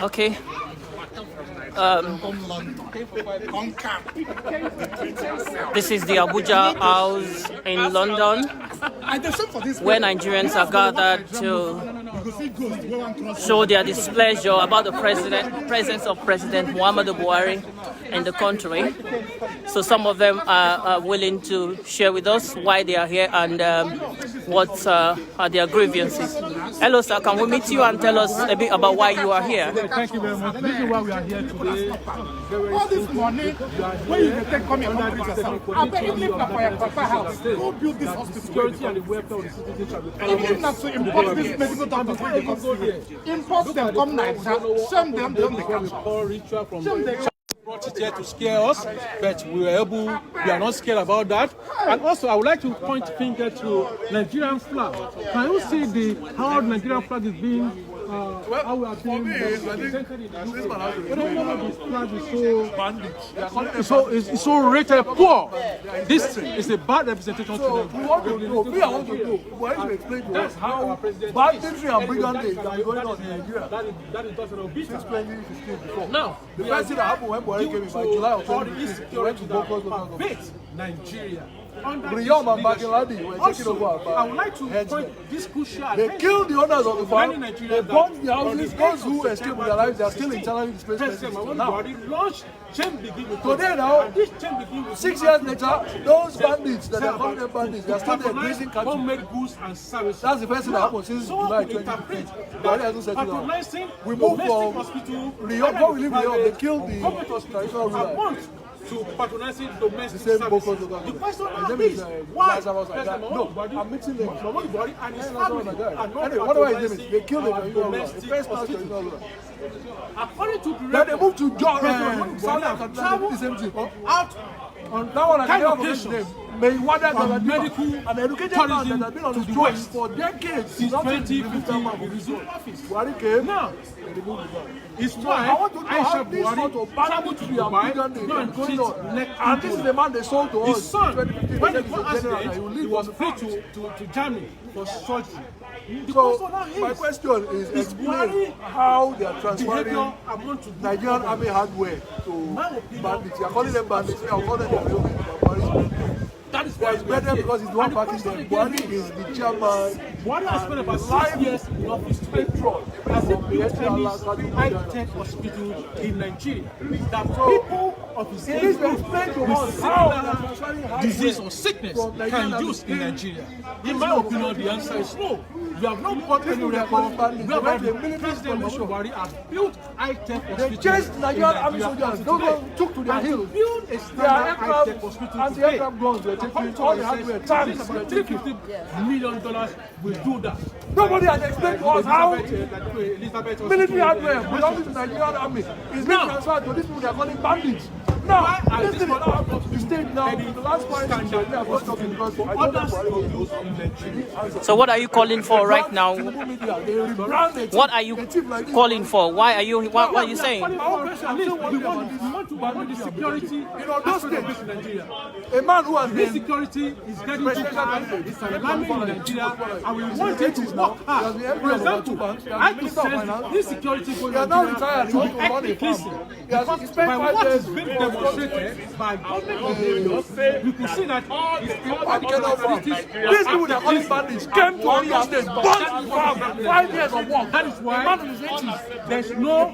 Okay. This is the Abuja House in London, where Nigerians are gathered to show their displeasure about the presence of President Mohammadu Buhari in the country. So some of them are willing to share with us why they are here and what are their grievances. Hello, sir. Can we meet you and tell us a bit about why you are here? Thank you very much. This is why we are here today. All this money, where you can take come and complete yourself. I bet even if not for your papa house, who built this hospital? Security and the welfare of the citizens shall be Even if not to import these medical doctors, import them, come Nigeria, shame them, they don't brought it here to scare us, but we are not scared about that. And also, I would like to point finger to Nigerian flag. Can you see how the Nigerian flag is being, how we are being presented in the UK? This flag is it's so rated poor. This is a bad representation to them. I want to explain to us how banditry and brigandage is going on in Nigeria. That is just an obesity. Explaining this before. Now, the first thing that happened when Buhari came in by July of 2015, he went to Boko Nigeria. I would like to point this crucial. They killed the owners of the farm. They bombed the houses. Those who escaped with their lives, they are still internally displaced. Now, today now, 6 years later, those bandits that are calling them bandits, they are still there grazing cattle. Goods and services. That's the first thing that happened since July 2015. We moved from Riyadh. Before we leave Riyadh, they killed the traditional rulers. To patronizing domestic services. The question is why? No, I'm mixing them. Mohammadu Buhari and his family are not anyway, whatever his name is, they killed the first traditional ruler. According to the then they moved to Jordan. The same thing. Out on that one, I kind can't of remember his name. Medical, an educated man that has been on the street for decades. Since 2015, he resumed office. Buhari came. Now, it's why I want to know how this sort of banditry and brigandage is going on. And this is the man they sold to us. His son, when he was free to Germany for surgery. So, my question is explain how they are transferring Nigerian army hardware to bandits. You are calling them bandits, you are calling them that is why it's better because it's the one backing them. Buhari is the chairman. Buhari has spent about 6 years in office to control as a high-tech hospital in Nigeria. That people of his age group with similar disease or sickness can use in Nigeria. In my opinion, the answer is no. We have not got any record. Whereby the President Buhari has built high-tech hospitals. They chased Nigerian army soldiers. Those ones took to their heels. Build a standard high-tech hospital today. All the hardware, $350 million will do that. Nobody has explained to us how military hardware belonging to the Nigerian army is being transferred to these people they are calling bandits. Now, this thing the state now, the last point I was talking because I don't know. So what are you calling for right now? What are you calling for? Why are you? What are you saying? We want the security in those states in Nigeria. A man who has been security is getting too high. It's alarming in Nigeria, and we want it to work hard. For example, I could sense this security going on Nigeria to be ethnic-cleansing. Because by what is being demonstrated by government officials, we could see that these people that are calling bandits came to our state, bought 5 years of work. That is why there's no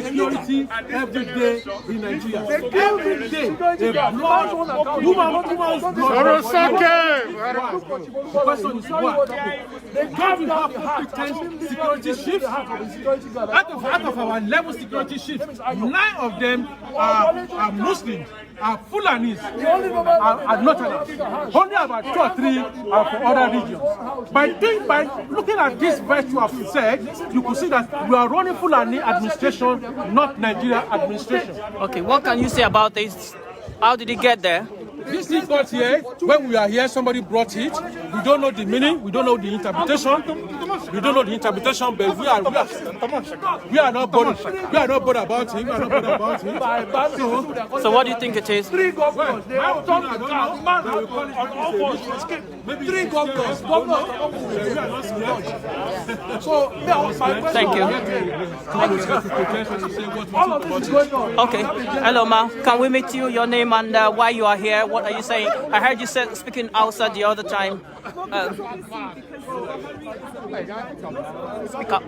security every day in Nigeria. Every day, a blood woman's blood. The question is why? They can't have competent security chiefs. Out of our 11 security chiefs, 9 of them are Muslims, are Fulanis, are Northerners. Only about 2 or 3 are from other regions. By looking at this virtue I've said, you could see that we are running Fulani administration, not Nigeria administration. Okay, what can you say about this? How did it get there? This thing got here, when we are here, somebody brought it. We don't know the meaning, we don't know the interpretation. We don't know the interpretation, but we are not bothered. We are not bothered about him. We are not bothered about him. So what do you think it is? Three governors, they have done the man on all fours to escape. Three governors. So, my question. Thank you. All of this is going on. Okay. Hello, ma. Can we meet you? Your name and why you are here? What are you saying? I heard you said speaking Hausa the other time. Speak up.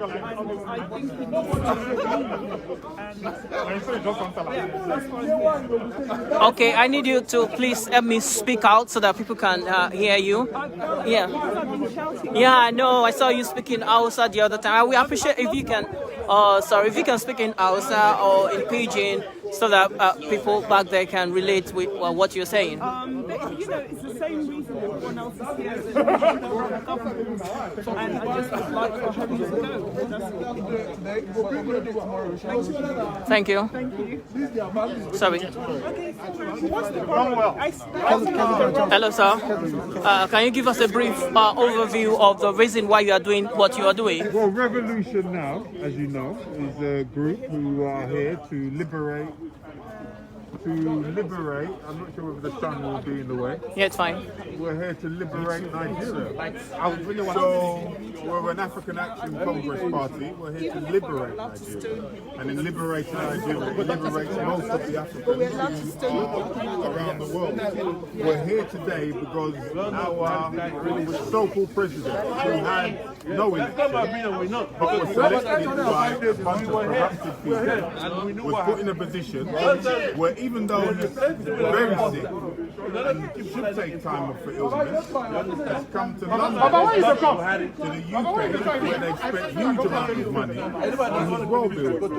Okay, I need you to please help me speak out so that people can hear you. Yeah. Yeah, I know. I saw you speaking Hausa the other time. We appreciate if you can, if you can speak in Hausa or in Pidgin so that people back there can relate with what you're saying. You know, it's the same reason everyone else is here. And I just would like for him to know. Thank you. Thank you. Sorry. Okay, so what's the problem? Hello, sir. Can you give us a brief overview of the reason why you are doing what you are doing? Well, Revolution Now, as you know, is a group who are here to liberate. I'm not sure whether the sun will be in the way. Yeah, it's fine. We're here to liberate Nigeria. So we're an African Action Congress party. We're here to liberate Nigeria. And in liberating Nigeria, it liberates most of the Africans around the world. We're here today because our so-called president, who had no election, but was selected by a bunch of corrupted people, was put in a position where even though he's very sick and should take time off for illness, has come to London, to the UK, where they spent huge amounts of money on his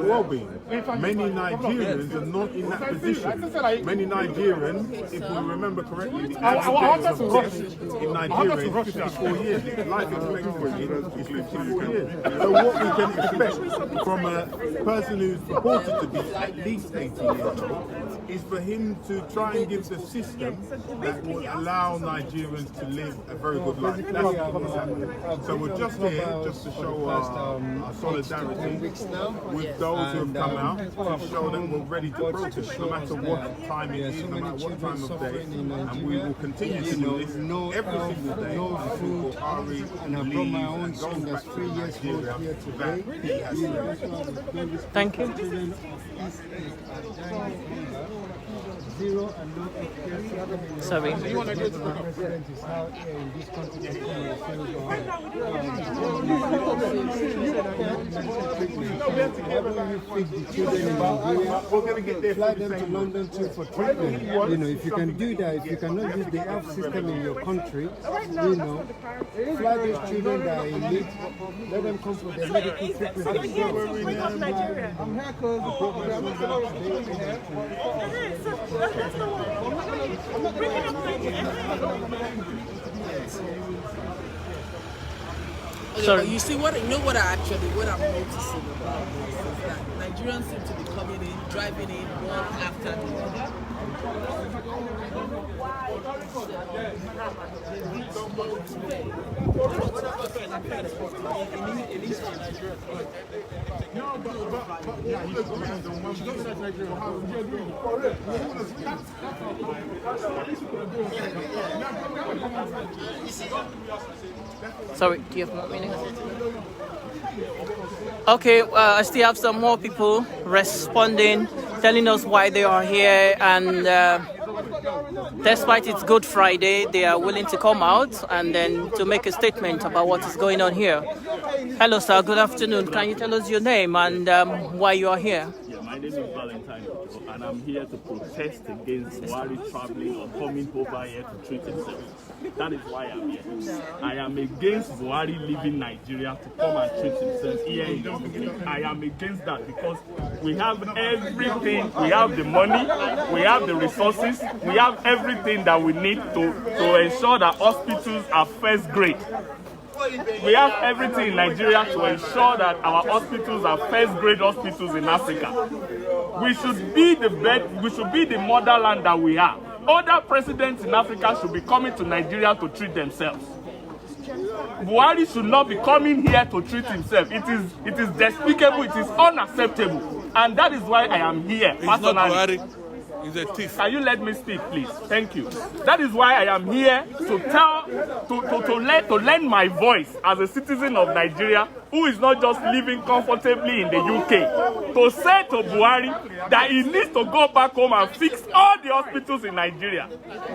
well-being. Many Nigerians are not in that position. Many Nigerians, if we remember correctly, the average age of death in Nigeria is 54 years. Life expectancy is 54 years. So what we can expect from a person who's purported to be at least 18 years old is for him to try and give the system that will allow Nigerians to live a very good life. That's what's happening. So we're just here just to show our solidarity with those who have come out, to show that we're ready to protest, no matter what time it is, no matter what time of day, and we will continue to do this every single day. No food, and I brought my own son that's 3 years old here today. Thank you. Zero and no education. Sorry. The president is out here in this country to come and fix the children in Nigeria, fly them to London too for treatment. You know, if you can do that, if you cannot use the health system in your country, you know, fly those children that are in need, let them come for their medical treatment. I'm here to bring up Nigeria. I'm here because the program is out today. That's the one. Bring it up, Sorry. You see what I'm noticing about this is that Nigerians seem to be coming in, driving in one after the other. Sorry, do you have more minutes? Okay, I still have some more people responding, telling us why they are here, and despite it's Good Friday, they are willing to come out and then to make a statement about what is going on here. Hello, sir. Good afternoon. Can you tell us your name and why you are here? Yeah, my name is Valentine, and I'm here to protest against Buhari traveling or coming over here to treat himself. That is why I'm here. I am against Buhari leaving Nigeria to come and treat himself here in the UK. I am against that because we have everything. We have the money, we have the resources, we have everything that we need to ensure that hospitals are first grade. We have everything in Nigeria to ensure that our hospitals are first-grade hospitals in Africa. We should be the motherland that we are. Other presidents in Africa should be coming to Nigeria to treat themselves. Buhari should not be coming here to treat himself. It is despicable, it is unacceptable. And that is why I am here. He's not Buhari. He's a thief. Can you let me speak, please? Thank you. That is why I am here to lend my voice as a citizen of Nigeria who is not just living comfortably in the UK, to say to Buhari that he needs to go back home and fix all the hospitals in Nigeria.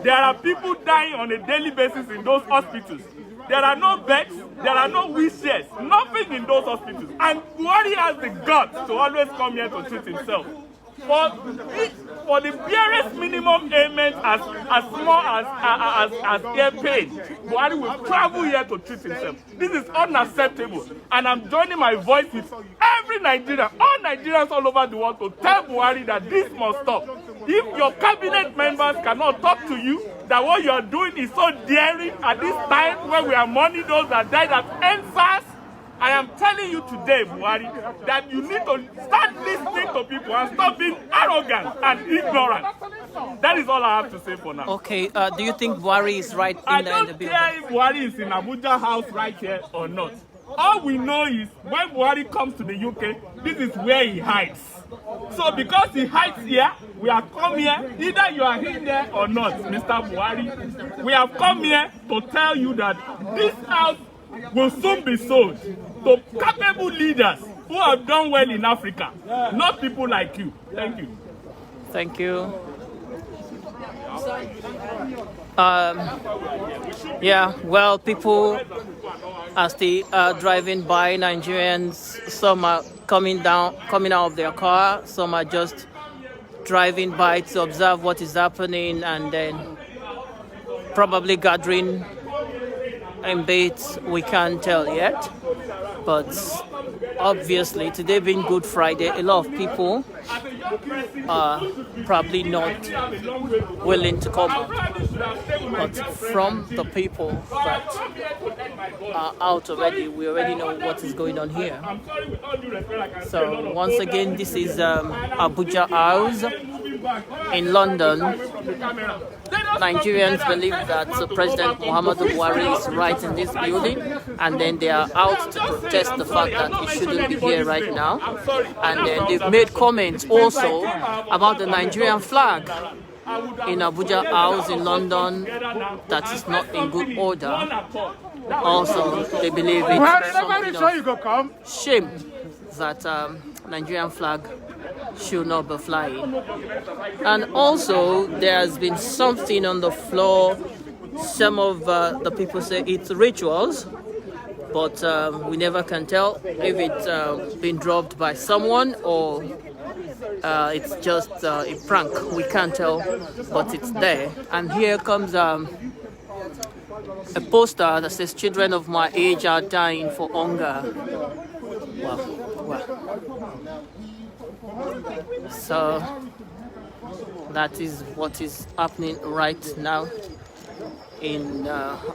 There are people dying on a daily basis in those hospitals. There are no beds, there are no wheelchairs, nothing in those hospitals. And Buhari has the guts to always come here to treat himself. For the barest minimum payment, as small as air paid, Buhari will travel here to treat himself. This is unacceptable, and I'm joining my voice with every Nigerian, all Nigerians all over the world, to tell Buhari that this must stop. If your cabinet members cannot talk to you that what you are doing is so daring at this time when we are mourning those that died at NSAS, I am telling you today, Buhari, that you need to start listening to people and stop being arrogant and ignorant. That is all I have to say for now. Okay, do you think Buhari is right in the building? I don't care if Buhari is in Abuja house right here or not. All we know is when Buhari comes to the UK, this is where he hides. So because he hides here, we have come here, either you are in there or not, Mr. Buhari. We have come here to tell you that this house will soon be sold to capable leaders who have done well in Africa, not people like you. Thank you. Thank you. Yeah, well, people are still driving by. Nigerians, some are coming out of their car, some are just driving by to observe what is happening and then probably gathering in bits. We can't tell yet, but obviously today being Good Friday, a lot of people are probably not willing to come out. But from the people that are out already, we already know what is going on here. So once again, this is Abuja House in London. Nigerians believe that President Mohammadu Buhari is right in this building, and then they are out to protest the fact that he shouldn't be here right now. And then they've made comments also about the Nigerian flag in Abuja House in London that is not in good order. Also, they believe it's something of shame that Nigerian flag should not be flying. And also, there has been something on the floor. Some of the people say it's rituals, but we never can tell if it's been dropped by someone or it's just a prank. We can't tell, but it's there. And here comes a poster that says, "Children of my age are dying for hunger." Wow. So that is what is happening right now in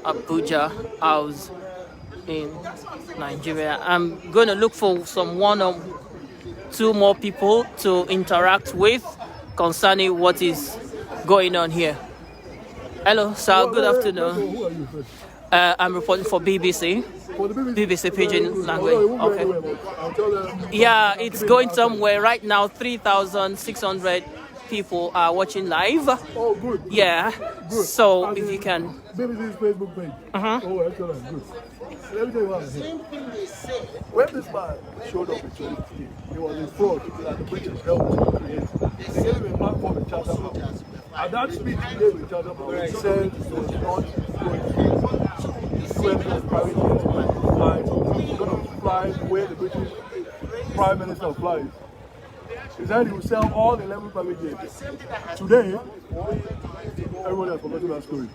Abuja House in Nigeria. I'm going to look for some one or two more people to interact with concerning what is going on here. Hello, sir. Good afternoon. I'm reporting for BBC. BBC Pidgin language. Okay. Yeah, it's going somewhere right now. 3,600 people are watching live. Oh, good. Yeah. So if you can. BBC's Facebook page. Oh, excellent. Good. Let me tell you what I said. When this man showed up in 2015, he was a fraud that the British helped create. They gave him a platform in Charter. At that speech he gave in Charter, he said he was not going to private fly where the British Prime Minister flies. He said he will sell all 11 private jets. Today, everybody has forgotten that story.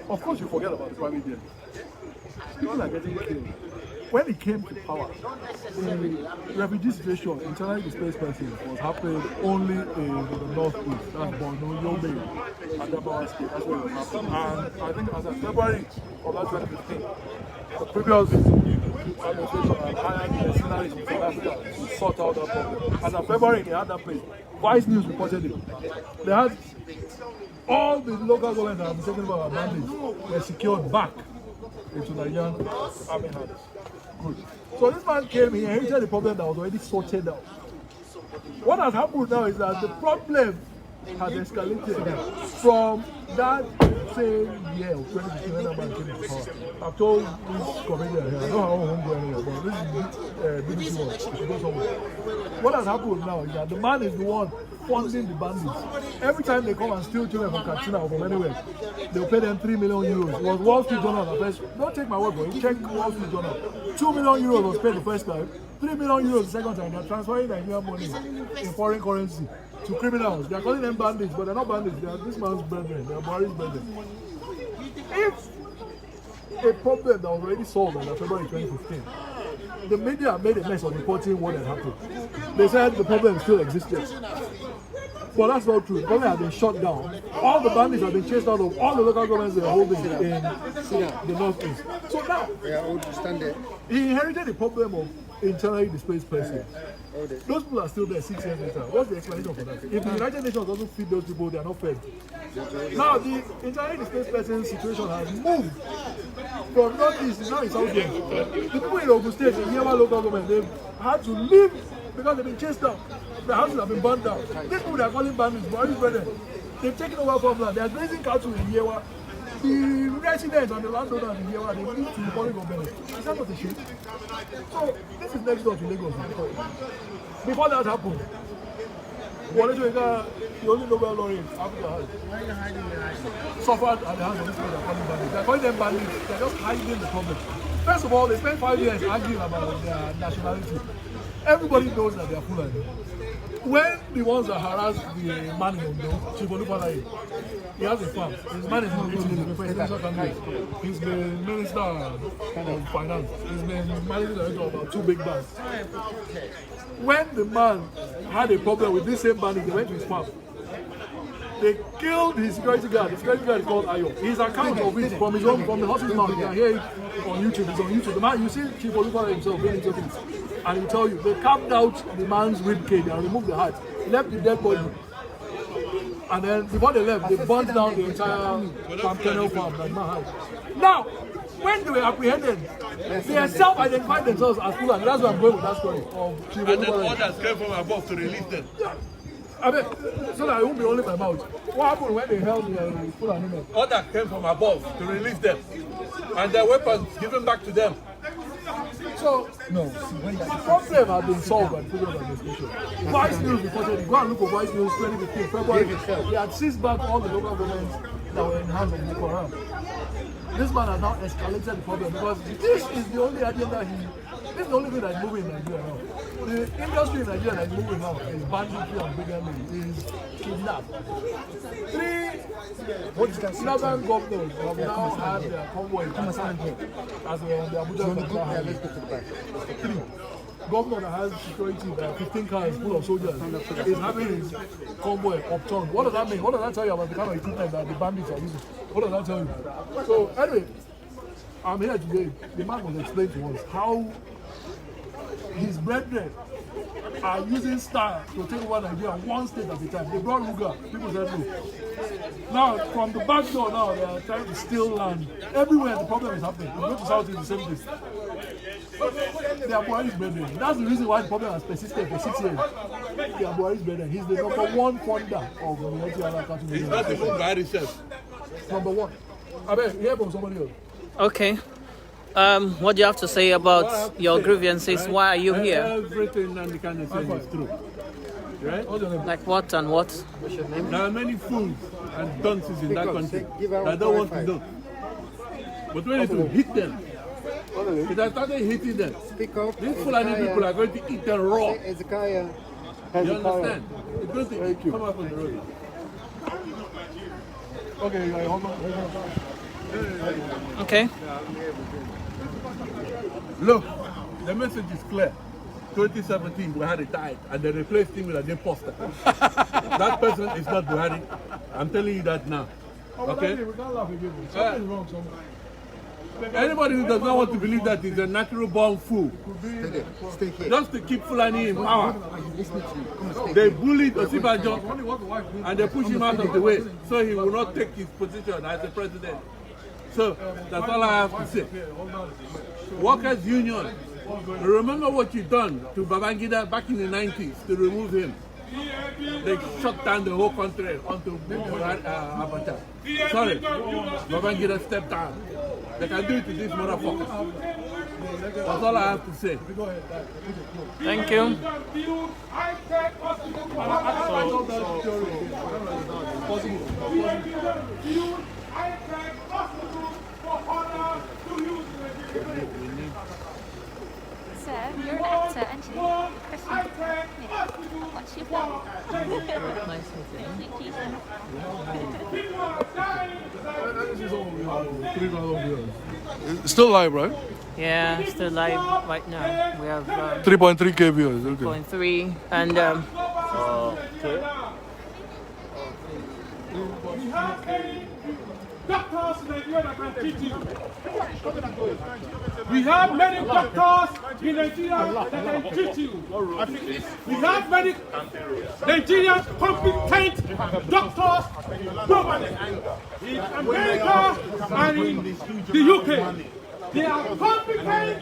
Of course, you forget about the private jet. People are getting killed. When he came to power, the refugee situation, internally displaced persons, was happening only in the northeast. That's Borno, Yobe, and Adamawa State. That's where it was happening. And I think as of February of that 2015, the previous administration had hired mercenaries from South Africa to sort out that problem. As of February, they had that place. Vice News reported it. They had all the local governments that have been taken by our mandates were secured back into Nigerian army hands. Good. So this man came here, he inherited the problem that was already sorted out. What has happened now is that the problem has escalated from that same year of 2015 when that man came into power. I've told this comedian here, I know how I won't go anywhere, but this is BBC One, if you go somewhere. What has happened now is that the man is the one funding the bandits. Every time they come and steal children from Katsina or from anywhere, they'll pay them 3 million euros. It was Wall Street Journal at first. Don't take my word for it, check Wall Street Journal. 2 million euros was paid the first time, 3 million euros the second time. They're transferring Nigerian money in foreign currency to criminals. They're calling them bandits, but they're not bandits. They are this man's brethren. They are Buhari's brethren. If a problem that was already solved in February 2015, the media made a mess of reporting what had happened. They said the problem still existed. But that's not true. The problem has been shut down. All the bandits have been chased out of all the local governments they are holding in the northeast. So now, he inherited the problem of internally displaced persons. Those people are still there 6 years later. What's the explanation for that? If the United Nations doesn't feed those people, they are not fed. Now the internally displaced persons situation has moved from northeast now in southeast. The people in Ogun State, in Arewa local government, they've had to leave because they've been chased out. The houses have been burned down. These people they are calling bandits, Buhari's brethren, they've taken over farmland. They are grazing cattle in Arewa. The residents and the landowners in Arewa, they moved to the foreign government. Is that not a shame? So this is next door to Lagos. Before that happened, the only Nobel laureate Africa has suffered at the hands of these people that are calling bandits. They're calling them bandits. They're just hiding the problem. First of all, they spent 5 years arguing about their nationality. Everybody knows that they are Fulani. When the ones that harassed the man in Ondo, Chief Olufalaye, he has a farm. His man is in the presidential candidate. He's the minister of finance. He's been managing director of about 2 big banks. When the man had a problem with this same bandit, they went to his farm. They killed his security guard. The security guard is called Ayo. His account of it from his own, from the horse's mouth. You can hear it on YouTube. It's on YouTube. The man, you see Chief Olufalaye himself being interviewed, and he'll tell you they carved out the man's rib cage and removed the heart, left the dead body, and then before they left, they burnt down the entire palm kernel farm that man had. Now, when they were apprehended, they self-identified themselves as Fulani. That's where I'm going with that story of Chief Olufalaye. And then orders came from above to release them. Yeah. I mean, so that I won't be only my mouth. What happened when they held the Fulani men? Order came from above to release them, and their weapons given back to them. So, no, the problem had been solved by the previous administration. Vice News reported, go and look at Vice News 2015, February. They had seized back all the local governments that were in the hands of Boko Haram. This man has now escalated the problem because this is the only agenda this is the only thing that's moving in Nigeria now. The industry in Nigeria that's moving now is banditry and bigamy, is kidnap. 3 Northern governors have now had their convoy as well on the Abuja. 3 governor that has security, 15 cars full of soldiers, is having his convoy upturned. What does that mean? What does that tell you about the kind of equipment that the bandits are using? What does that tell you? So anyway, I'm here today. The man will explain to us how his brethren are using style to take over Nigeria one state at a time. They brought Ruga. People said no. Now, from the back door now, they are trying to steal land. Everywhere the problem is happening. You go to South, it's the same place. They are Buhari's brethren. That's the reason why the problem has persisted for 6 years. They are Buhari's brethren. He's the #1 funder of the Ala-Igbo. He's not even Buhari himself. #1. I mean, hear from somebody else. Okay. What do you have to say about your grievances? Why are you here? Everything Nandi can say is true. Right? Like what and what? There are many fools and dunces in that country that don't want to know. But when it will hit them, it has started hitting them. These Fulani people are going to eat them raw. You understand? It's going to come up on the road. Okay, hold on. Okay. Look, the message is clear. 2017, Buhari died, and they replaced him with an imposter. That person is not Buhari. I'm telling you that now. Okay? We can't laugh again. Something is wrong somewhere. Anybody who does not want to believe that is a natural born fool, just to keep Fulani in power. They bullied Osibajo and they push him out of the way so he will not take his position as the president. So that's all I have to say. Workers' Union, remember what you done to Babangida back in the 90s to remove him. They shut down the whole country onto Abacha. Sorry, Babangida stepped down. They can do it to these motherfuckers. That's all I have to say. Thank you. Sir, you're an actor, aren't you? What's your film? Nice meeting. Thank you. Still live, right? Yeah, still live right now. We have 3.3K viewers. Okay. 0.3 and Doctors in Nigeria that can treat you. We have many doctors in Nigeria that can treat you. We have many Nigerian competent doctors globally. In America and in the UK. They are competent.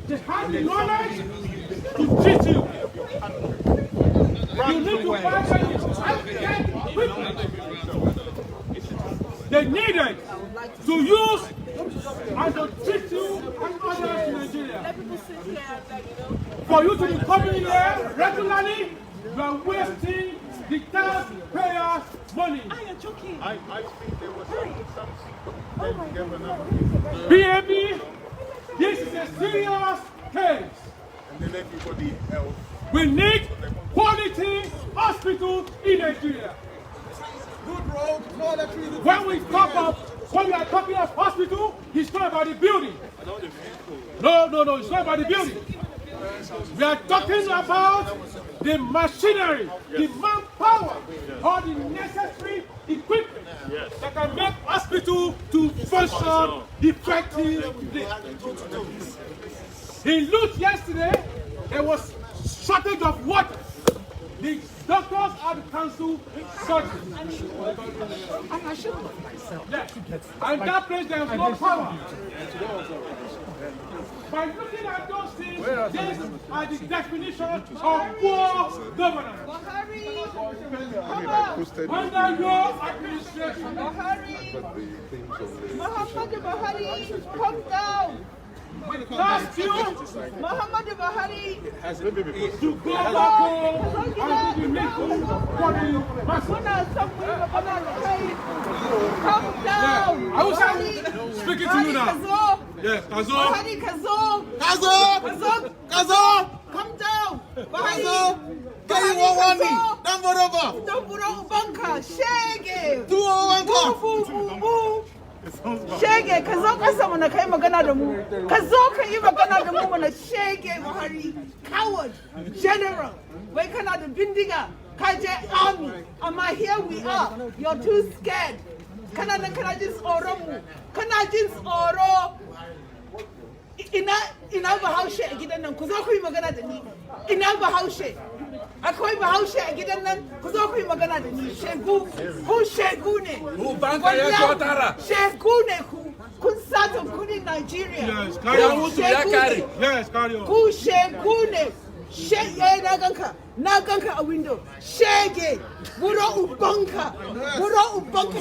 They have the knowledge to treat you. You need to find quickly. They needed to use and to treat you and others in Nigeria. For you to be coming here regularly, you are wasting the taxpayers' money. I think there was something. BAB, this is a serious case. And then everybody else. We need quality hospitals in Nigeria. When we are talking of hospital, it's not about the building. No, it's not about the building. We are talking about the machinery, the manpower, all the necessary equipment that can make hospital to function effectively. In Lut yesterday, there was shortage of water. The doctors at the council surgery. And that place there is no power. By looking at those things, these are the definition of poor governance. Under your administration, Mohammadu Buhari, come down. Last year, Mohammadu Buhari to go back home and be making for the come down. I was speaking to you now. Yes, Kazo. Buhari, Kazo, come down. Buhari, Kazo, Banka, Shege, Shege, ka zo kasa mana kai magana da mu. Ka zo ka yi magana da mu mana Shege Buhari, coward, general. Wai kana da bindiga, ka je army, amma here we are. You're too scared. Kana jin tsoron mu. Kana jin tsoro. Ina Bahaushe a gidan nan, ku zo ku yi magana da ni. Ina Bahaushe. Akwai Bahaushe a gidan nan, ku zo ku yi magana da ni. Shegu, ku shegu ne. Ku banka ya kwatara. Shegu ne ku. Kun sata kudin Nigeria. Yes, carry on. Yes, carry on. Ku shegu ne. Shege na ganka a window. Shege, buro ubanka.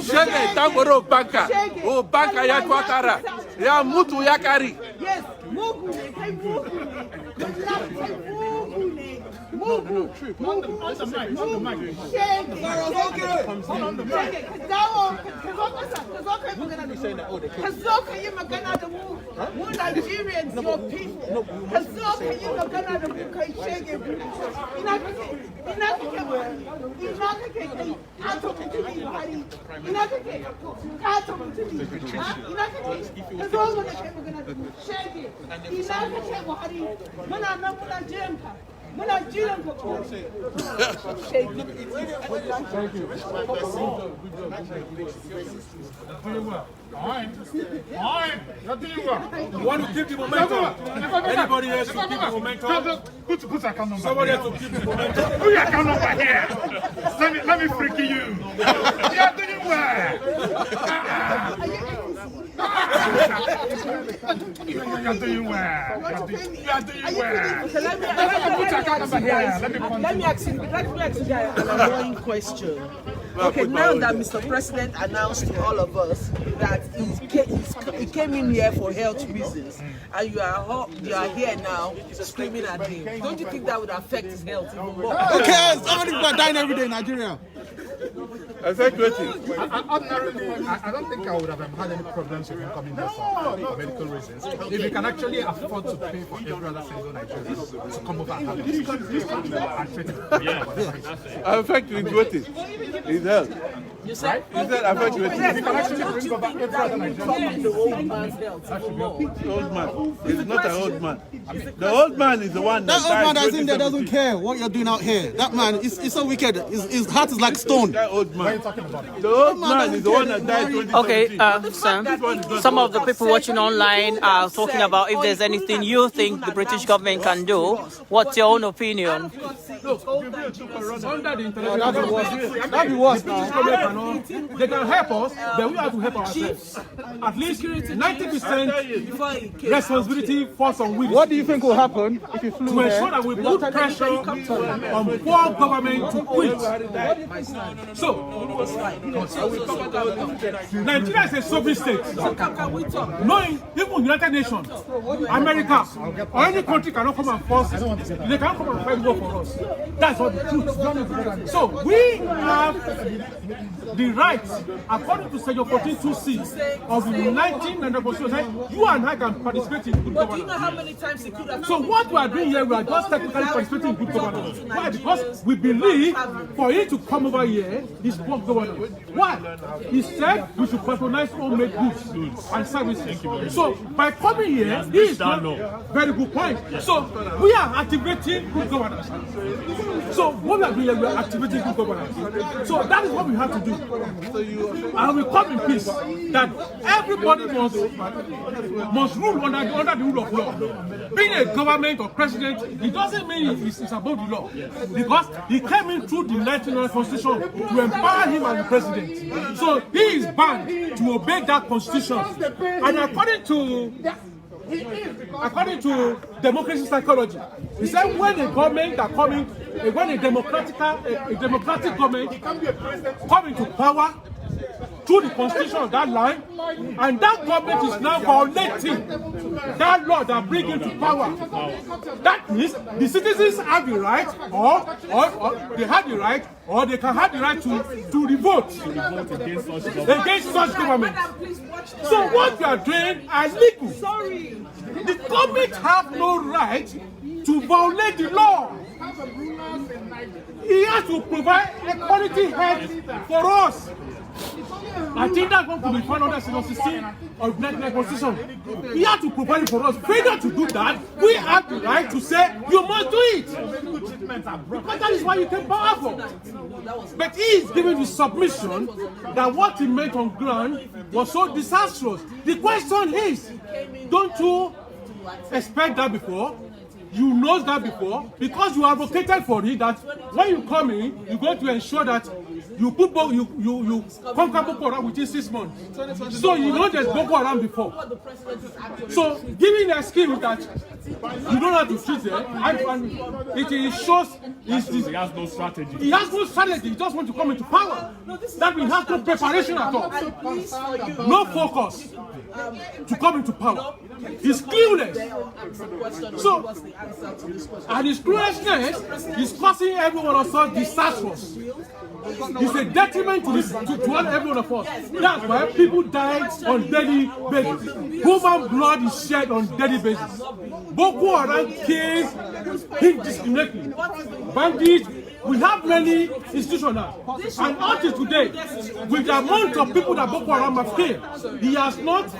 Shege, ta buro ubanka. Ubanka ya kwatara. Ya mutu ya kari. Yes, mugu ne, kai mugu ne. Kai mugu ne. Mugu. Shege. Ka zo ka yi magana da mu. Mu Nigerians, your people. Ka zo ka yi magana da mu kai shege. Ina kake kai. Ka to mutumi Buhari. Ina kake. Ka to mutumi. Ina kake. Ka zo mana kai magana da mu. Shege. Ina kake Buhari. Muna nan muna jiran ka. Muna jiran ka ko. Shege. Thank you. You want to keep the momentum? Anybody else to keep the momentum? Put account number. Somebody else to keep the momentum. Put your account number here. Let me freak you. You are doing You're doing well. Let me ask you an annoying question. Okay, now that Mr. President announced to all of us that he came in here for health reasons, and you are here now screaming at him, don't you think that would affect his health even more? Okay, somebody people are dying every day in Nigeria. Affect waiting. I don't think I would have had any problems with him coming here for medical reasons. If you can actually afford to pay for every other single Nigerian to come over and have it. Affect with waiting. His health. You said? He said affect waiting. If you can actually bring over every other Nigerian. The old man's health even more. Old man. He's not an old man. The old man is the one that That old man that's in there doesn't care what you're doing out here. That man is so wicked. His heart is like stone. That old man. The old man is the one that died 2017. Okay, Sam, some of the people watching online are talking about if there's anything you think the British government can do. What's your own opinion? Look, under the international that'd be worse now. They can help us, but we have to help ourselves. At least 90% responsibility falls on we. What do you think will happen if you flew to ensure that we put pressure on poor government to quit. So, Nigeria is a sovereign state. Knowing even United Nations, America, or any country cannot come and force us. They cannot come and fight war for us. That's what the truth. So we have the right, according to Section 14(2)(c) of the 1990 Constitution, you and I can participate in good governance. Do you know how many times he could have? So what we are doing here, we are just technically participating in good governance. Why? Because we believe for him to come over here is poor governance. Why? He said we should patronize homemade goods and services. So by coming here, this is a very good point. So we are activating good governance. So what we are doing here, we are activating good governance. So that is what we have to do. And we come in peace that everybody must rule under the rule of law. Being a government or president, it doesn't mean it's above the law. Because he came in through the 1990 Constitution to empower him as the president. So he is bound to obey that constitution. And according to democracy psychology, he said when a government are coming, when a democratic government come into power through the constitution of that land, and that government is now violating that law that brings into power. That means the citizens have the right, or they have the right, or they can have the right to revolt against such government. So what you are doing is legal. The government have no right to violate the law. He has to provide a quality health for us. I think that's going to be found under Section 16 of the 1990 Constitution. He has to provide it for us. Failure to do that, we have the right to say, you must do it. Because that is why you came powerful. But he is giving the submission that what he meant on ground was so disastrous. The question is, don't you expect that before? You know that before, because you advocated for it, that when you come in, you're going to ensure that you conquer Boko Haram within 6 months. So you know there's Boko Haram before. So giving a scheme that you don't have to treat them, and it shows he has no strategy. He has no strategy. He just wants to come into power. That we have no preparation at all. No focus to come into power. He's clueless. So, and his cluelessness is causing everyone of us disastrous. It's a detriment to every one of us. That's why people die on daily basis. Human blood is shed on daily basis. Boko Haram kills indiscriminately. Bandits. We have many institutions now. And until today, with the amount of people that Boko Haram have killed, he has not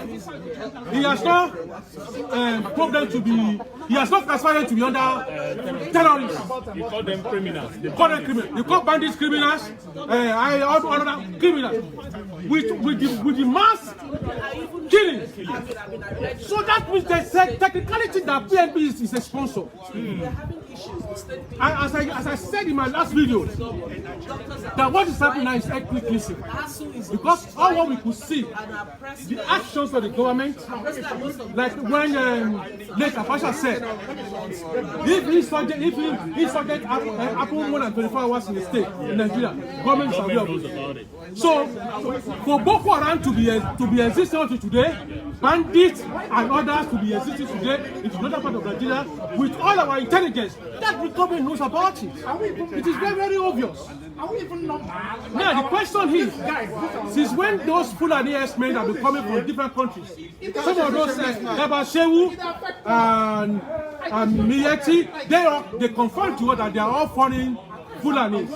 problem to be, he has not classified to be under terrorists. You call them criminals. You call them criminals. You call bandits criminals, other criminals. with the mass killing. So that means there's a technicality that PNP is a sponsor. And as I said in my last video, that what is happening now is ethnic cleansing. Because all what we could see, the actions of the government, like when Late Pasha said, if he subject happen more than 24 hours in the state, in Nigeria, government is aware of it. So for Boko Haram to be existing until today, bandits and others to be existing today in another part of Nigeria, with all our intelligence, that the government knows about it. It is very, very obvious. Now the question is, since when those Fulani men have been coming from different countries, some of those Dabashewu and Miyetti, they confirm to us that they are all foreign Fulanis.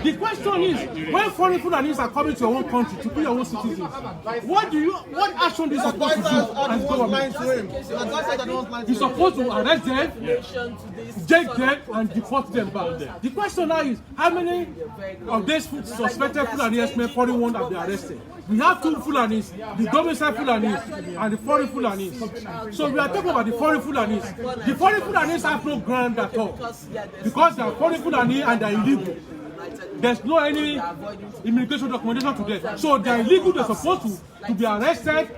The question is, when foreign Fulanis are coming to your own country to be your own citizens, what action do you supposed to do as government? You're supposed to arrest them, jail them, and deport them back. The question now is, how many of these suspected Fulani men, 41 have been arrested? We have two Fulanis, the domicile Fulanis and the foreign Fulanis. So we are talking about the foreign Fulanis. The foreign Fulanis have no ground at all because they are foreign Fulani and they are illegal. There's no any immigration documentation to them. So they are illegal, they're supposed to be arrested,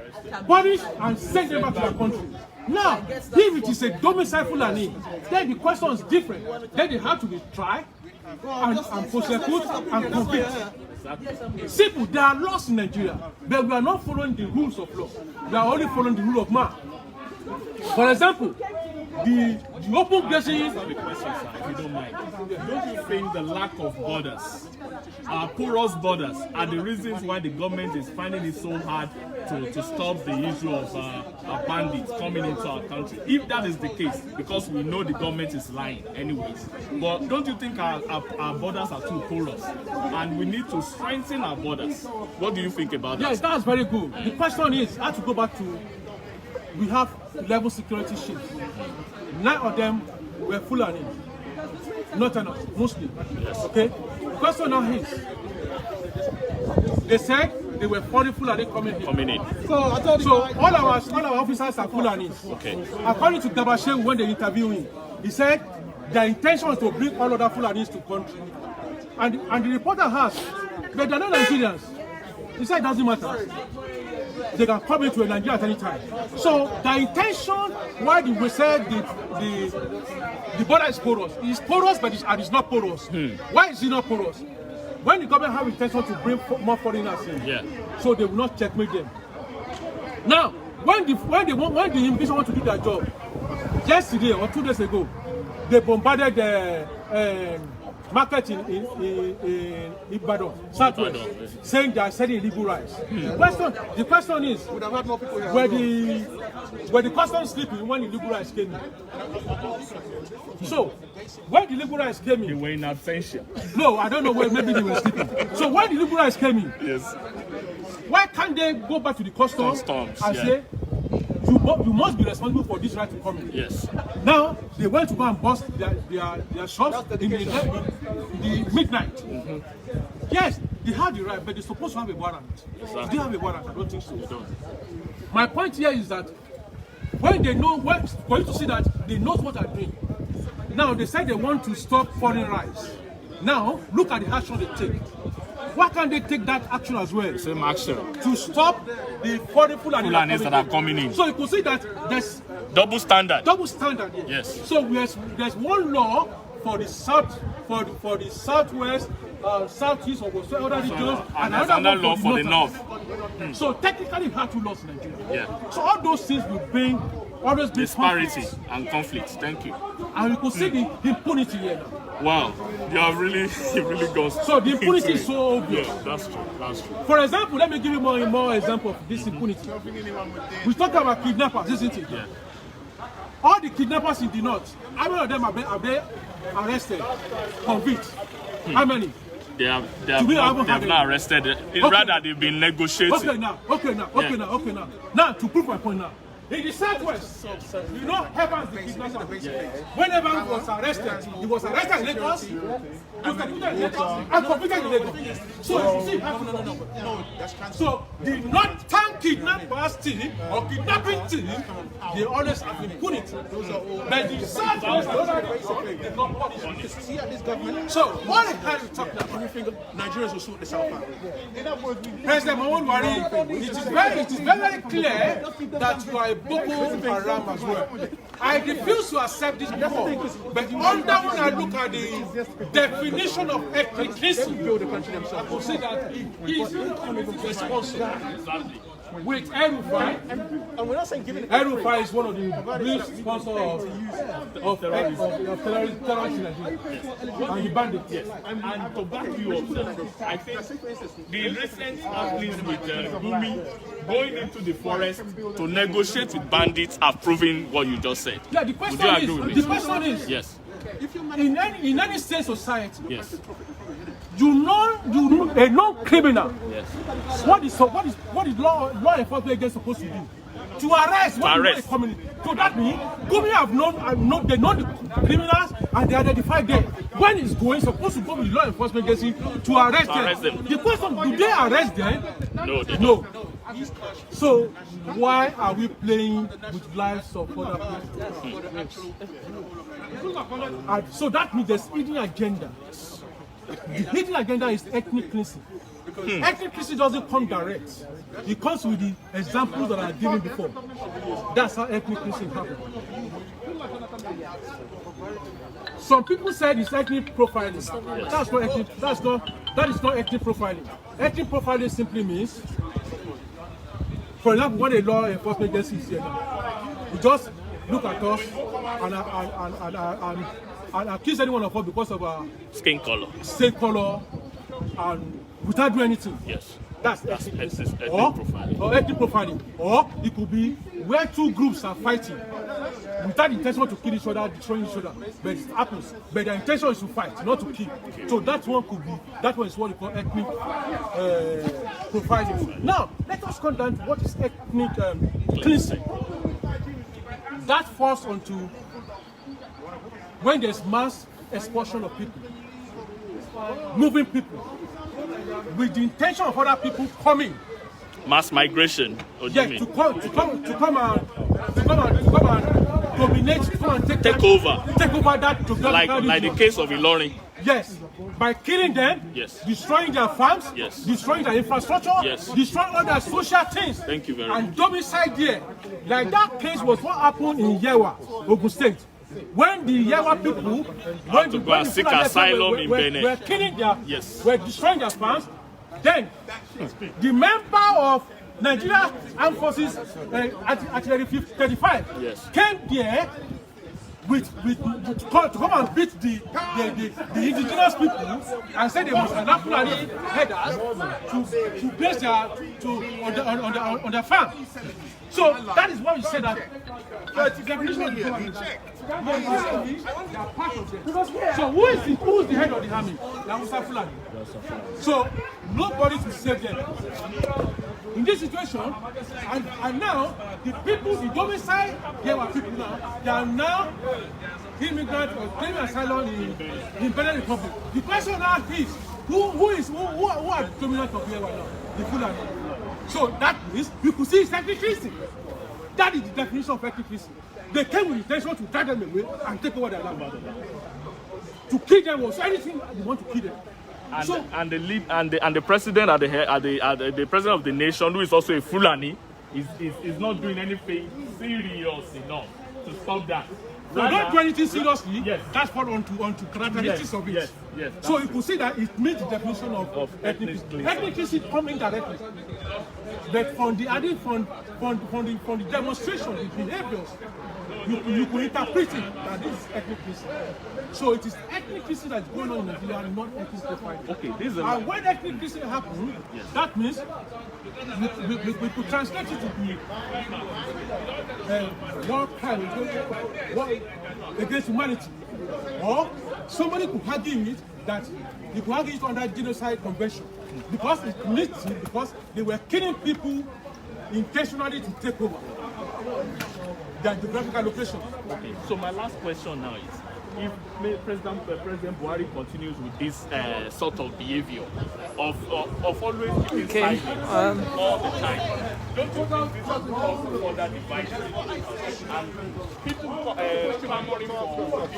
punished, and sent them back to their country. Now, if it is a domicile Fulani, then the question is different. Then they have to be tried and prosecute and convict. Simple, there are laws in Nigeria, but we are not following the rules of law. We are only following the rule of man. For example, the open grazing. If you don't mind, don't you think the lack of borders, porous borders, are the reasons why the government is finding it so hard to stop the issue of bandits coming into our country? If that is the case, because we know the government is lying anyways, but don't you think our borders are too porous and we need to strengthen our borders? What do you think about that? Yes, that's very good. The question is, I have to go back to, we have 11 security ships. 9 of them were Fulani, not enough, Muslim. Yes. Okay? The question now is, they said they were foreign Fulani coming in. So all our officers are Fulanis. Okay. According to Dabashewu, when they interviewed him, he said their intention was to bring all other Fulanis to country. And the reporter asked, but they're not Nigerians. He said it doesn't matter. They can come into Nigeria at any time. So the intention why we said the border is porous. It's porous, but it's not porous. Why is it not porous? When the government have intention to bring more foreigners in, so they will not checkmate them. Now, when the immigration want to do their job, yesterday or 2 days ago, they bombarded the market in Ibadan, Southwest, saying they are selling illegal rice. The question is, were the customs sleeping when illegal rice came in? So, when the illegal rice came in, they were in absentia. No, I don't know where, maybe they were sleeping. So when the illegal rice came in, why can't they go back to the customs and say, you must be responsible for this right to come in? Yes. Now they went to go and bust their shops in the midnight. Yes, they had the right, but they're supposed to have a warrant. Exactly. They have a warrant. I don't think so. My point here is that when they know for you to see that they know what they're doing. Now they say they want to stop foreign rice. Now look at the action they take. Why can't they take that action as well? Same action. To stop the foreign Fulanis that are coming in. So you could see that there's double standard. Double standard, yes. So there's one law for the south, for the southwest, southeast, or other regions, and another law for the north. So technically, we have 2 laws in Nigeria. Yeah. So all those things will bring always disparity and conflict. Thank you. And you could see the impunity here now. Wow, you have really gone. So the impunity is so obvious. Yeah, that's true. For example, let me give you more example of this impunity. We talk about kidnappers, isn't it? Yeah. All the kidnappers in the north, how many of them have been arrested, convicted? How many? They have not arrested. Rather, they've been negotiating. Okay, now. Now, to prove my point now. In the southwest, you know Evans the kidnapper. When Evans was arrested, he was arrested in Lagos, and convicted in Lagos. So you see, so the northern kidnappers team or kidnapping team, they always have impunity. But the southwest, they not punish. See at this government. So what is that you talking about? Nigerians will sort this out. President Mohammadu Buhari, it is very clear that you are a Boko Haram as well. I refuse to accept this before, but under when I look at the definition of ethnic cleansing, I could say that he is responsible. With Arewa, And we're not saying giving Arewa is one of the biggest sponsors of terrorists in Nigeria. And the bandits. Yes. And to back you up, I think the recent happenings with Gumi going into the forest to negotiate with bandits have proven what you just said. Yeah, the question is, yes. In any state society, Yes. you know a non-criminal. Yes. What is law enforcement agents supposed to do? To arrest when you know a community. So that means Gumi have known they know the criminals and they identify them. When it's supposed to go with law enforcement agency to arrest them. The question, do they arrest them? No, they don't. So why are we playing with lives of other people? So that means there's hidden agenda. The hidden agenda is ethnic cleansing. Ethnic cleansing doesn't come direct. It comes with the examples that I given before. That's how ethnic cleansing happens. Some people said it's ethnic profiling. That is not ethnic profiling. Ethnic profiling simply means, for example, when a law enforcement agency is here, you just look at us and accuse any one of us because of our skin color, and without doing anything. Yes. That's ethnic profiling. Or ethnic profiling. Or it could be where two groups are fighting without the intention to kill each other, destroying each other. But it happens. But the intention is to fight, not to kill. Okay. So that one is what we call ethnic profiling. Now, let us come down to what is ethnic cleansing. That falls onto when there's mass expulsion of people, moving people, with the intention of other people coming. Mass migration. Yeah, to come and dominate, to come and take over that geographical region. Like the case of Ilorin. Yes, by killing them, yes, destroying their farms, yes, destroying their infrastructure, yes, destroying all their social things. Thank you very much. And domicile there. Like that case was what happened in Yewa, Ogun State. When the Yewa people went to go and seek asylum in Benin, were killing their, yes, were destroying their farms, then the member of Nigeria Armed Forces Artillery 35 yes, came there to come and beat the indigenous people and said they must allow Fulani headers to place on their farm. So that is why we say that. So who is the head of the army? Musa Fulani. So nobody to save them. In this situation, and now the people, the domicile, there were people now, they are now immigrants or claiming asylum in Benin Republic. The question now is, who are the dominant of Arewa now? The Fulani. So that means you could see it's ethnic cleansing. That is the definition of ethnic cleansing. They came with the intention to drive them away and take over their land. To kill them was anything you want to kill them. And the president the president of the nation, who is also a Fulani, is not doing anything serious enough to stop that. So don't do anything seriously. Yes. That's fall onto characteristics of it. Yes. So you could see that it meets the definition of ethnic cleansing. Ethnic cleansing come indirectly. But from the demonstration, the behaviors, you could interpret it that this is ethnic cleansing. So it is ethnic cleansing that's going on in Nigeria, not ethnic profiling. Okay, and when ethnic cleansing happens, that means we could translate it to be war crime against humanity. Or somebody could argue it that you could argue it under genocide convention. Because it needs to, because they were killing people intentionally to take over. their geographical location. Okay, so my last question now is, if President Buhari continues with this sort of behavior of always keeping silent all the time, don't you think this will cause further division? And people clamoring for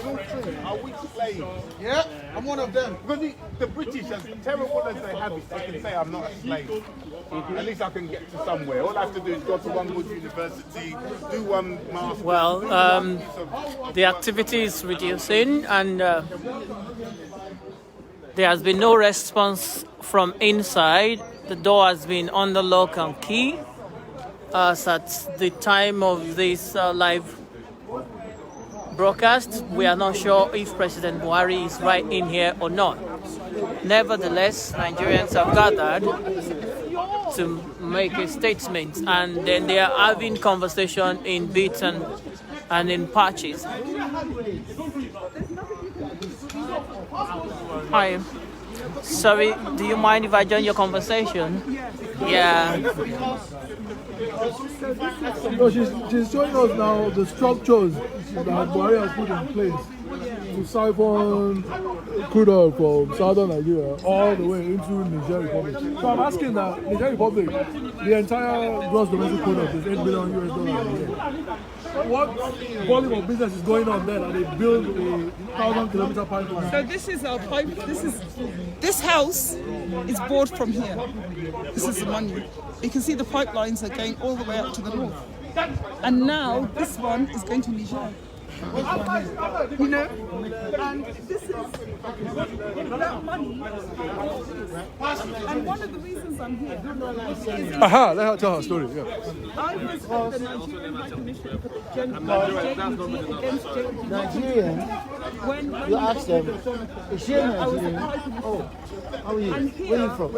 Are we slaves? Yeah, I'm one of them. Because the British, as terrible as they have it, they can say I'm not a slave. At least I can get to somewhere. All I have to do is go to one good university, do one master's. Well, the activity is reducing, and there has been no response from inside. The door has been on the lock and key. As at the time of this live broadcast, we are not sure if President Buhari is right in here or not. Nevertheless, Nigerians have gathered to make a statement, and then they are having conversation in bits and in patches. Hi. Sorry, do you mind if I join your conversation? Yeah. No, she's showing us now the structures that Buhari has put in place to siphon crude oil from southern Nigeria all the way into Niger Republic. So I'm asking that Niger Republic, the entire gross domestic product is $8 billion US. What volume of business is going on there that they build a 1,000-kilometer pipeline? So this is our pipe. This house is bought from here. This is the money. You can see the pipelines are going all the way up to the north. And now this one is going to Niger. You know, and this is that money. And one of the reasons I'm here is Aha, let her tell her story. Yeah. I was at the Nigerian High Commission for the JNT against JNT. Nigerian, you ask them, is she Nigerian? Oh, how are you? Where are you from?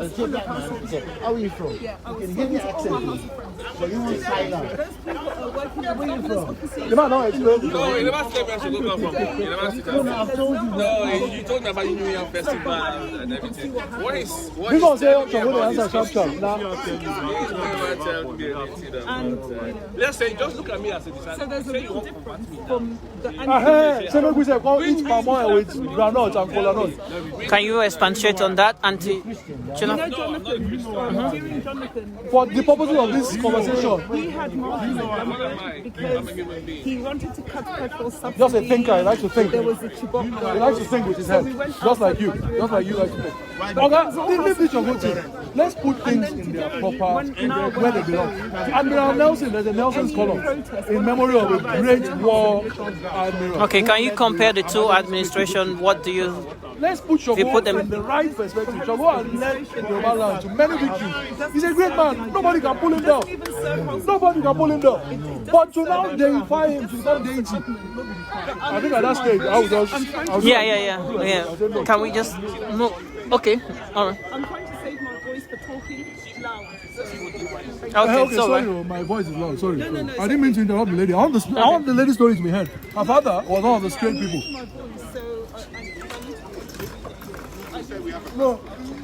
How are you from? Yeah, I You was can hear me accent, but you won't sign out. those people are working in governance offices. You might not explain. No, you never said where she go come from. You never said No, I've told you. No, you told me about New Year festival and everything. What is This one say, answer sharp. Let's say, just look at me as a designer. So there's a big difference from the So make we say, come eat palm oil with granite and cola nut. Can you expatiate on that, Auntie Chino? Jonathan, Nigerian Jonathan, For the purposes of this conversation, he had marketing because he wanted to cut petrol subsidy. just a thinker, he likes to think. There was a Chibok. He likes to think with his head, just like you like to think. Okay, leave this your good thing. Let's put things in their proper, where they belong. Admiral Nelson, there's a Nelson's column in memory of a great war admiral. Okay, can you compare the two administrations? What do you... Let's put Shogo in the right perspective. Shogo has led Yoruba land to many victories. He's a great man. Nobody can pull him down. Nobody can pull him down. But to now deify him to become deity. I think at that stage, I would just... Yeah. Can we just... No. Okay, all right. I'm trying to save my voice for talking loud. Okay, so sorry, my voice is loud. Sorry. I didn't mean to interrupt the lady. I want the lady's story to be heard. Her father was one of the straight people. No,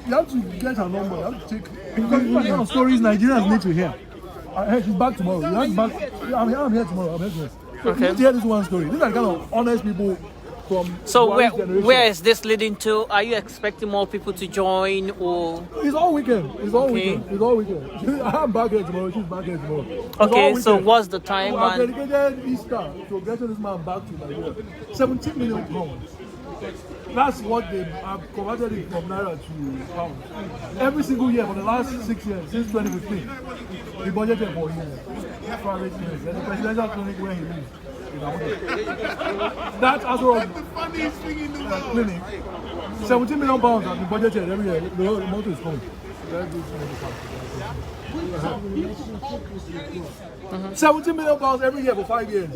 you have to get her number. You have to take. Because these are stories Nigerians need to hear. She's back tomorrow. You have to back. I'm here tomorrow. I'm here. Okay. You need to hear this one story. These are the kind of honest people. So where is this leading to? Are you expecting more people to join, or? It's all weekend. I'm back here tomorrow. She's back here tomorrow. Okay, so what's the time? I've dedicated Easter to getting this man back to Nigeria. 17 million pounds. That's what they have converted it from naira to pounds. Every single year for the last 6 years, since 2015, we budgeted for him. Private clinic. There's a presidential clinic where he lives. That's also the funniest thing in the world. Clinic. 17 million pounds have been budgeted every year. The motor is coming. 17 million pounds every year for 5 years.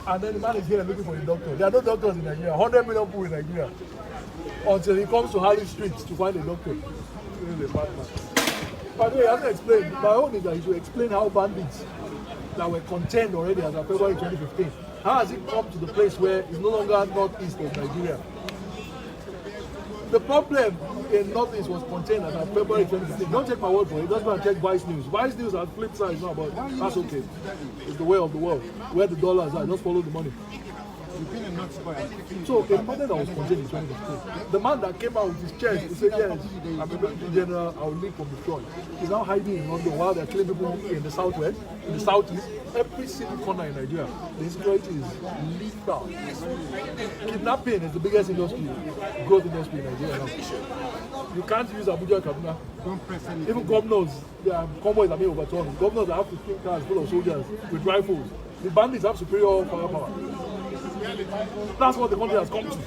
And then the man is here looking for a doctor. There are no doctors in Nigeria. 100 million people in Nigeria. Until he comes to Harley Street to find a doctor. By the way, I have to explain. My own is that he should explain how bandits that were contained already as of February 2015. How has it come to the place where it's no longer northeast of Nigeria? The problem in Northeast was contained as of February 2015. Don't take my word for it. Just go and check Vice News. Vice News has flip sides now, but that's okay. It's the way of the world. Where the dollars are, just follow the money. So a matter that was contained in 2015. The man that came out with his chest to say, yes, I'm a military general, I will lead from the front. He's now hiding in London while they're killing people in the southwest, in the southeast, every single corner in Nigeria. The insecurity is lethal. Kidnapping is the biggest industry, growth industry in Nigeria now. You can't use Abuja Kaduna. Even governors, their convoys are being overturned. Governors have to swing cars full of soldiers with rifles. The bandits have superior firepower. That's what the country has come to.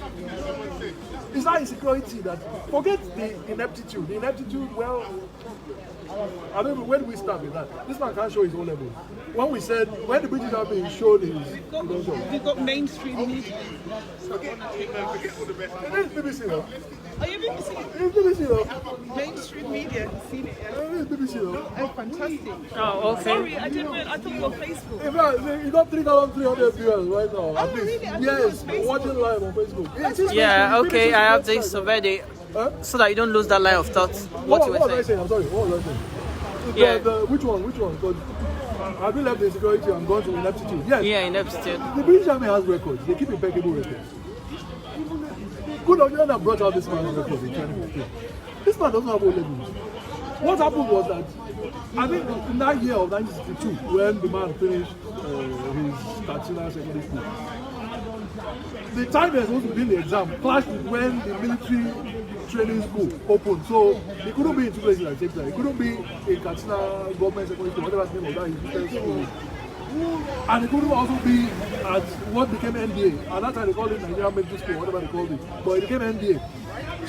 It's not insecurity that, forget the ineptitude. The ineptitude, well, I don't know, where do we start with that? This man can't show his own level. When we said, when the British Army showed his You've got mainstream media. It is BBC though. Are you BBC? It's BBC though. Mainstream media has seen it. It is BBC though. Oh, fantastic. Oh, okay. Sorry, I didn't realize. I thought you were on Facebook. In fact, you got 3,300 viewers right now. Oh, at least. really? I thought Yes, it was Facebook. watching live on Facebook. Yeah, okay, I have this already. So that you don't lose that line of thought. What you was were I saying. saying? I'm sorry, what was I saying? Yeah. Which one? Because I've been left in insecurity and gone to ineptitude. Yes. Yeah, ineptitude. The British Army has records. They keep impeccable records. Good on you that brought out this man's record in 2015. This man doesn't have O levels. What happened was that, I think in that year of 1962, when the man finished his Katsina secondary school, the time they were supposed to be in the exam clashed with when the military training school opened. So he couldn't be in two places at the same time. He couldn't be in Katsina government secondary school, whatever the name of that is, school. And he couldn't also be at what became NDA. At that time they called it Nigerian Military School, whatever they called it. But it became NDA.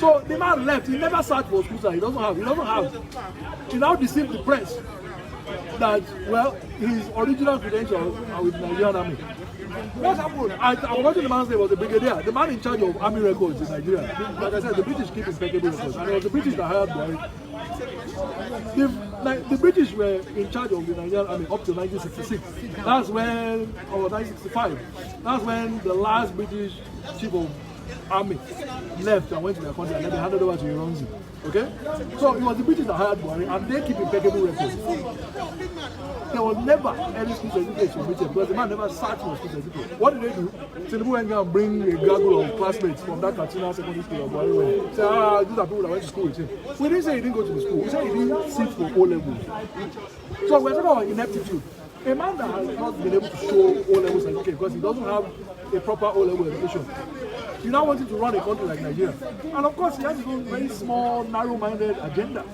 So the man left. He never sat for school. He doesn't have. He now deceived the press that, well, his original credentials are with the Nigerian Army. What happened? I'm watching the man's name was the brigadier, the man in charge of army records in Nigeria. Like I said, the British keep impeccable records, and it was the British that hired Buhari. The British were in charge of the Nigerian army up to 1966. That's when, or 1965. That's when the last British chief of army left and went to their country, and then they handed over to Ironsi. Okay? So it was the British that hired Buhari, and they keep impeccable records. There was never any school certificate from Britain because the man never sat for a school certificate. What did they do? Tinubu went and bring a gaggle of classmates from that Katsina secondary school of Buhari. Say, these are people that went to school with him. We didn't say he didn't go to the school. We said he didn't sit for O levels. So we're talking about ineptitude. A man that has not been able to show O level certificate because he doesn't have a proper O level education. You now want him to run a country like Nigeria. And of course, he has his own very small, narrow-minded agenda.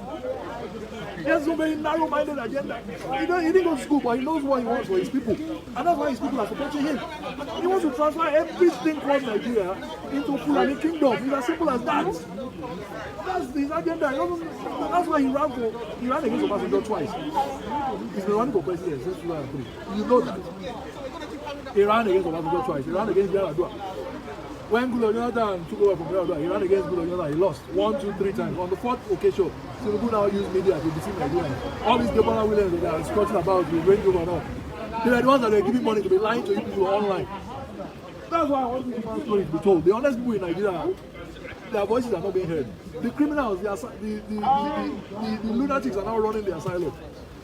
He has a very narrow-minded agenda. He didn't go to school, but he knows what he wants for his people. And that's why his people are supporting him. He wants to transfer everything called Nigeria into Fulani Kingdom. It's as simple as that. That's his agenda. That's why he ran against Obasanjo twice. He's been running for president since 2003. You know that. He ran against Obasanjo twice. He ran against Yaradua. When Jonathan took over from Arewa, he ran against Jonathan. He lost 1, 2, 3 times. On the 4th occasion, Tinubu now use media to deceive Nigerians. All these Deborah Williams that are scouting about the Range Rover now, they are the ones that are giving money to be lying to you people online. That's why I want these human stories to be told. The honest people in Nigeria, their voices are not being heard. The criminals, the lunatics are now running the asylum.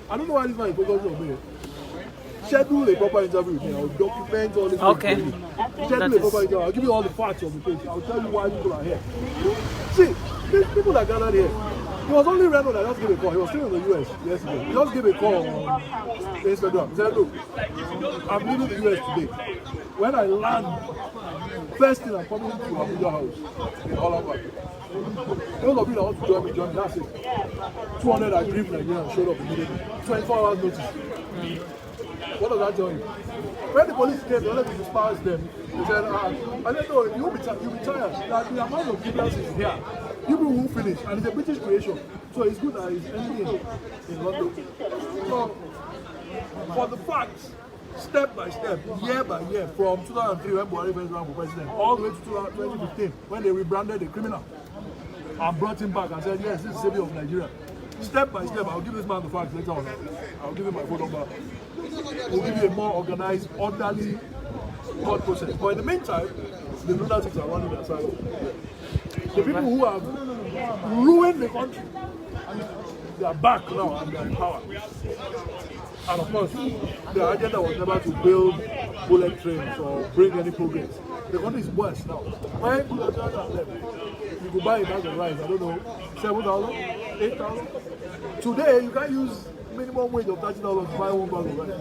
I don't know why this man is focusing on me. Schedule a proper interview with me. I'll document all this. Okay. Schedule a proper interview. I'll give you all the facts of the case. I'll tell you why people are here. See, these people that gathered here, it was only Reno that just gave a call. He was still in the US yesterday. He just gave a call on Instagram. He said, look, I'm leaving the US today. When I land, first thing I'm coming to Abuja house in Ala-Igbo. Those of you that want to join me, that's it. 200 aggrieved Nigerians showed up immediately. 24 hours notice. What does that tell you? When the police came, they wanted to disperse them. They said, I don't know, you'll be tired. That the amount of kidnappers is here. People won't finish. And it's a British creation. So it's good that it's ending in London. So, for the facts, step by step, year by year, from 2003 when Buhari first ran for president, all the way to 2015 when they rebranded the criminal and brought him back and said, yes, this is the savior of Nigeria. Step by step, I'll give this man the facts later on. I'll give him my phone number. We'll give you a more organized, orderly court process. But in the meantime, the lunatics are running their side. The people who have ruined the country, they are back now and they are in power. And of course, the agenda was never to build bullet trains or bring any progress. The country is worse now. When you could buy a bag of rice, I don't know, 7,000, 8,000. Today, you can't use minimum wage of $30 to buy one bag of rice.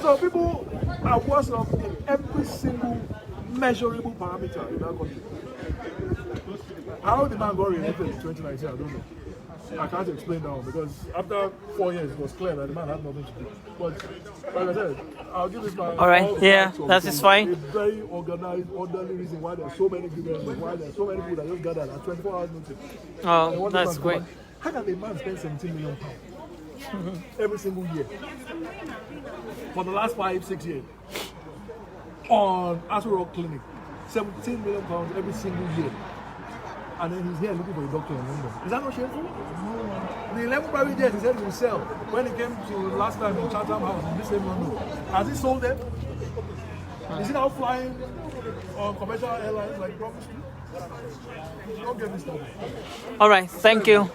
So people are worse off in every single measurable parameter in that country. How the man got re-elected in 2019, I don't know. I can't explain now because after 4 years it was clear that the man had nothing to do. But like I said, I'll give this man. All right, yeah, that is fine. A very organized, orderly reason why there are so many grievances, why there are so many people that just gathered at 24 hours notice. Oh, that's great. How can a man spend 17 million pounds every single year for the last 5-6 years on ArewaRepublic clinic? 17 million pounds every single year. And then he's here looking for a doctor in London. Is that not shameful? The 11 private jets he said himself when he came to last time in Chatham House in this same London. Has he sold them? Is he now flying on commercial airlines like promised to? Don't get me started. All right, thank you.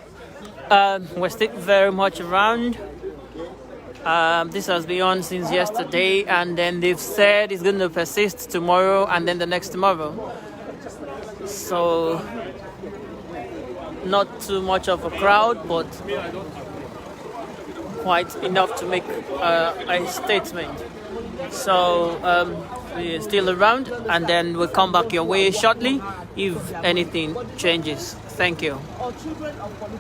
We're still very much around. This has been on since yesterday, and then they've said it's going to persist tomorrow and then the next tomorrow. So not too much of a crowd, but quite enough to make a statement. So we're still around, and then we'll come back your way shortly if anything changes. Thank you.